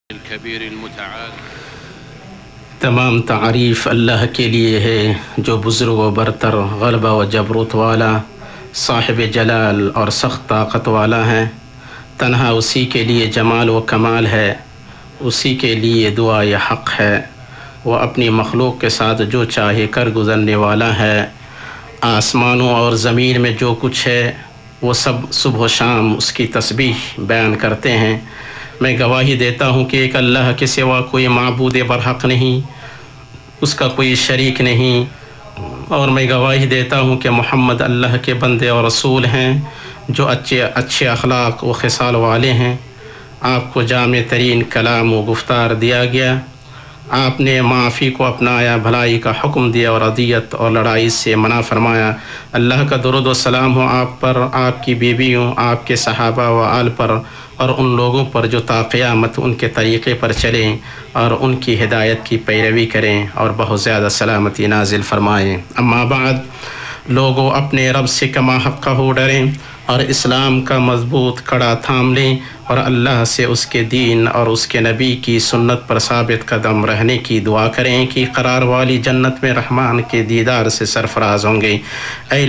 الكبير المتعال تمام تعریف اللہ کے لیے ہے جو بزرگ و برتر، غلبہ و جبروت والا، صاحب جلال اور سخت طاقت والا ہے۔ تنہا اسی کے لیے جمال و کمال ہے، اسی کے لیے دعا یہ حق ہے۔ وہ اپنی مخلوق کے ساتھ جو چاہے کر گزرنے والا ہے۔ آسمانوں اور زمین میں جو کچھ ہے وہ سب صبح و شام اس کی تسبیح بیان کرتے ہیں۔ میں گواہی دیتا ہوں کہ ایک اللہ کے سوا کوئی معبود برحق نہیں، اس کا کوئی شریک نہیں، اور میں گواہی دیتا ہوں کہ محمد اللہ کے بندے اور رسول ہیں جو اچھے اخلاق و خصال والے ہیں۔ آپ کو جامع ترین کلام و گفتار دیا گیا، آپ نے معافی کو اپنایا، بھلائی کا حکم دیا اور اذیت اور لڑائی سے منع فرمایا۔ اللہ کا درود و سلام ہو آپ پر، آپ کی بیویوں، آپ کے صحابہ و آل پر، اور ان لوگوں پر جو تا قیامت ان کے طریقے پر چلیں اور ان کی ہدایت کی پیروی کریں اور بہت زیادہ سلامتی نازل فرمائیں۔ اما بعد، لوگوں اپنے رب سے کما حق ہو ڈریں اور اسلام کا مضبوط کڑا تھام لیں اور اللہ سے اس کے دین اور اس کے نبی کی سنت پر ثابت قدم رہنے کی دعا کریں کہ قرار والی جنت میں رحمان کے دیدار سے سرفراز ہوں گے۔ اے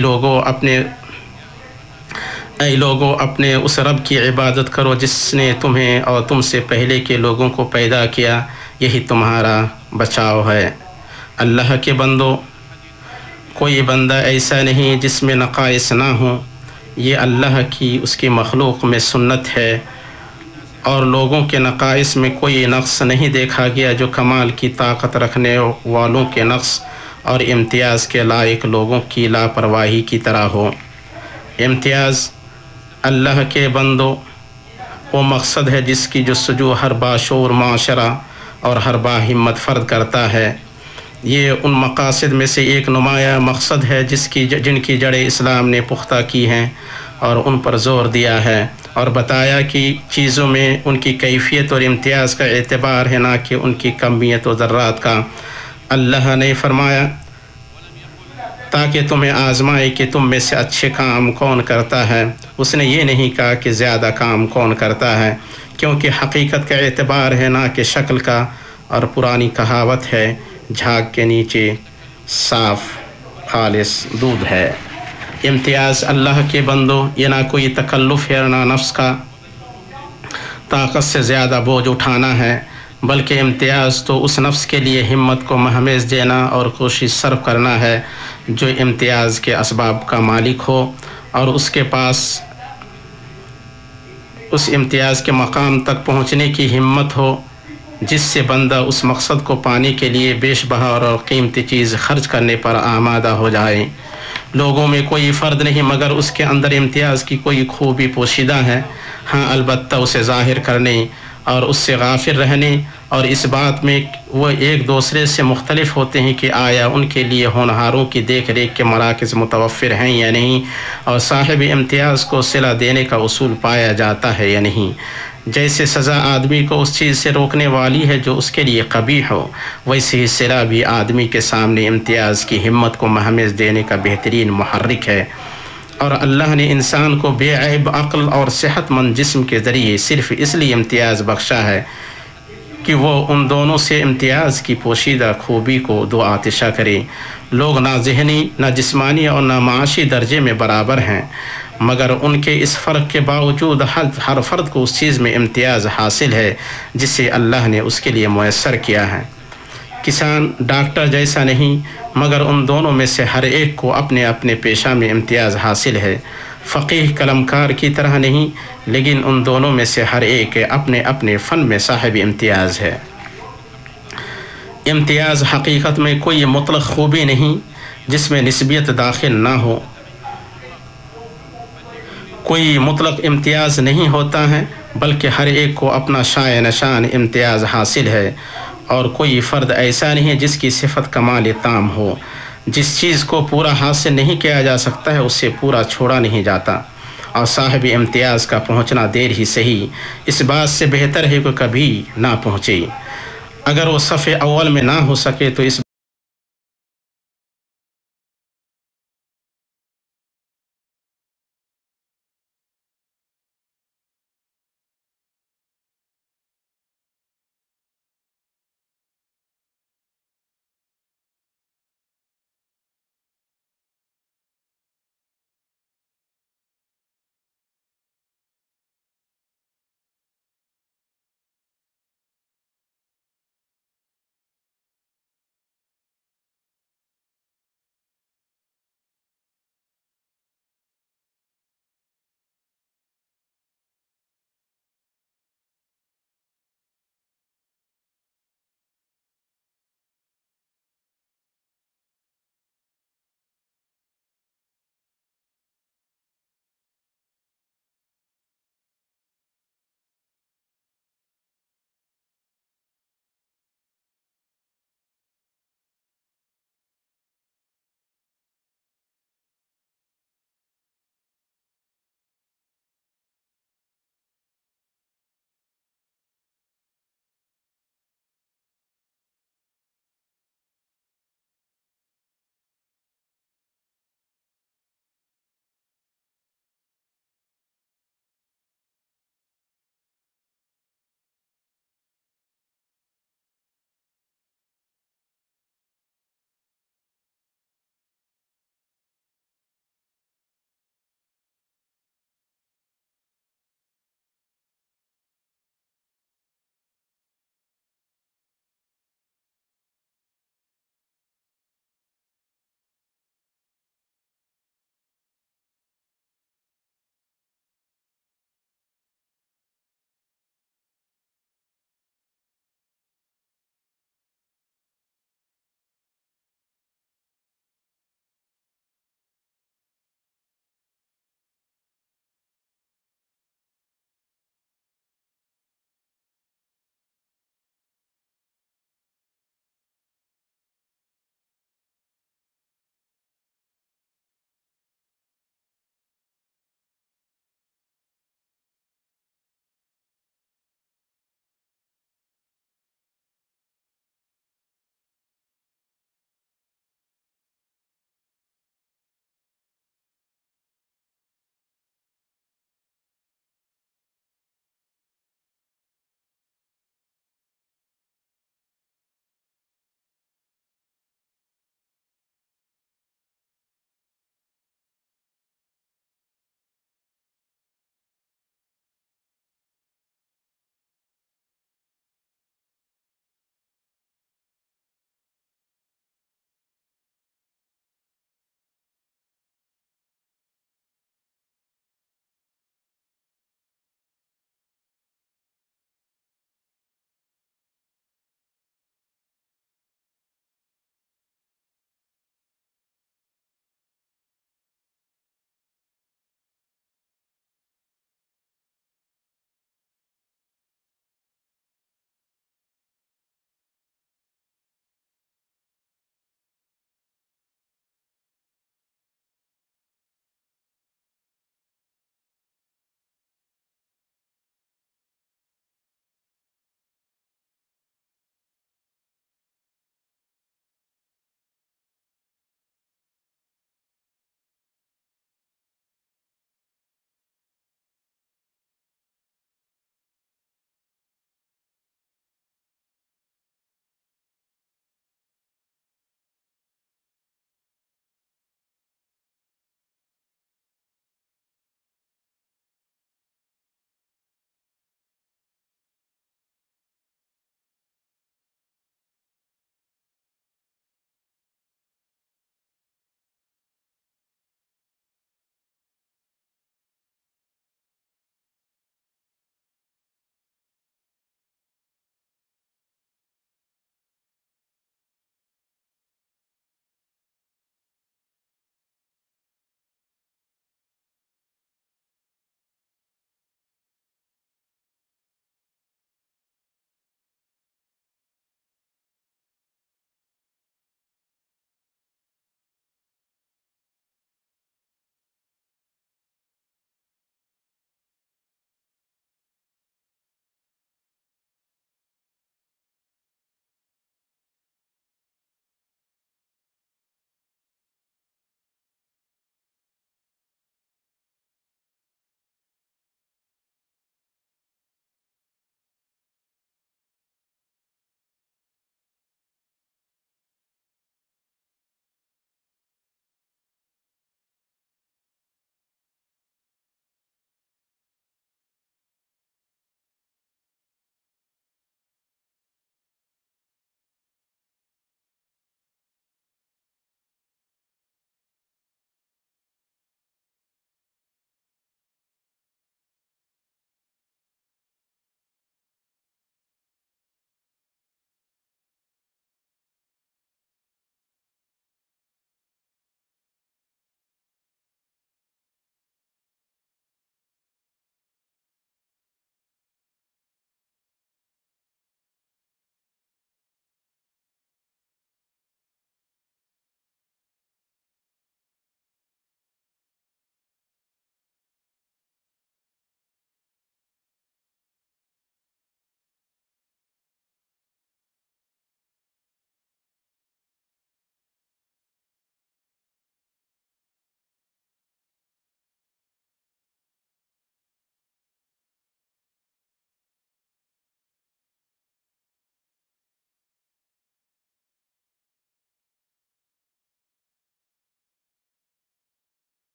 لوگوں اپنے اس رب کی عبادت کرو جس نے تمہیں اور تم سے پہلے کے لوگوں کو پیدا کیا، یہی تمہارا بچاؤ ہے۔ اللہ کے بندو، کوئی بندہ ایسا نہیں جس میں نقائص نہ ہوں، یہ اللہ کی اس کی مخلوق میں سنت ہے، اور لوگوں کے نقائص میں کوئی نقص نہیں دیکھا گیا جو کمال کی طاقت رکھنے والوں کے نقص اور امتیاز کے لائق لوگوں کی لاپرواہی کی طرح ہو۔ امتیاز اللہ کے بندو وہ مقصد ہے جس کی جستجو ہر باشعور معاشرہ اور ہر باہمت فرد کرتا ہے۔ یہ ان مقاصد میں سے ایک نمایاں مقصد ہے جن کی جڑیں اسلام نے پختہ کی ہیں اور ان پر زور دیا ہے اور بتایا کہ چیزوں میں ان کی کیفیت اور امتیاز کا اعتبار ہے، نہ کہ ان کی کمیت و ذرات کا۔ اللہ نے فرمایا تاکہ تمہیں آزمائے کہ تم میں سے اچھے کام کون کرتا ہے۔ اس نے یہ نہیں کہا کہ زیادہ کام کون کرتا ہے، کیونکہ حقیقت کا اعتبار ہے نہ کہ شکل کا، اور پرانی کہاوت ہے جھاگ کے نیچے صاف خالص دودھ ہے۔ امتیاز اللہ کے بندو یہ نہ کوئی تکلف ہے، نہ نفس کا طاقت سے زیادہ بوجھ اٹھانا ہے، بلکہ امتیاز تو اس نفس کے لیے ہمت کو مہمیز دینا اور کوشش صرف کرنا ہے جو امتیاز کے اسباب کا مالک ہو اور اس کے پاس اس امتیاز کے مقام تک پہنچنے کی ہمت ہو جس سے بندہ اس مقصد کو پانے کے لیے بیش بہا اور قیمتی چیز خرچ کرنے پر آمادہ ہو جائے۔ لوگوں میں کوئی فرد نہیں مگر اس کے اندر امتیاز کی کوئی خوبی پوشیدہ ہے، ہاں البتہ اسے ظاہر کرنے اور اس سے غافل رہنے اور اس بات میں وہ ایک دوسرے سے مختلف ہوتے ہیں کہ آیا ان کے لیے ہونہاروں کی دیکھ ریکھ کے مراکز متوفر ہیں یا نہیں، اور صاحب امتیاز کو صلہ دینے کا اصول پایا جاتا ہے یا نہیں۔ جیسے سزا آدمی کو اس چیز سے روکنے والی ہے جو اس کے لیے قبیح ہو، ویسے ہی صلہ بھی آدمی کے سامنے امتیاز کی ہمت کو مہمیز دینے کا بہترین محرک ہے۔ اور اللہ نے انسان کو بے عیب عقل اور صحت مند جسم کے ذریعے صرف اس لیے امتیاز بخشا ہے کہ وہ ان دونوں سے امتیاز کی پوشیدہ خوبی کو دو آتشہ کرے۔ لوگ نہ ذہنی، نہ جسمانی اور نہ معاشی درجے میں برابر ہیں، مگر ان کے اس فرق کے باوجود ہر فرد کو اس چیز میں امتیاز حاصل ہے جسے اللہ نے اس کے لیے میسر کیا ہے۔ کسان ڈاکٹر جیسا نہیں، مگر ان دونوں میں سے ہر ایک کو اپنے اپنے پیشہ میں امتیاز حاصل ہے۔ فقیہ قلمکار کی طرح نہیں، لیکن ان دونوں میں سے ہر ایک اپنے اپنے فن میں صاحب امتیاز ہے۔ امتیاز حقیقت میں کوئی مطلق خوبی نہیں جس میں نسبیت داخل نہ ہو۔ کوئی مطلق امتیاز نہیں ہوتا ہے، بلکہ ہر ایک کو اپنا شائع نشان امتیاز حاصل ہے، اور کوئی فرد ایسا نہیں جس کی صفت کمال تام ہو۔ جس چیز کو پورا حاصل نہیں کیا جا سکتا ہے اسے پورا چھوڑا نہیں جاتا، اور صاحب امتیاز کا پہنچنا دیر ہی صحیح اس بات سے بہتر ہے کہ کبھی نہ پہنچے۔ اگر وہ صف اول میں نہ ہو سکے تو اس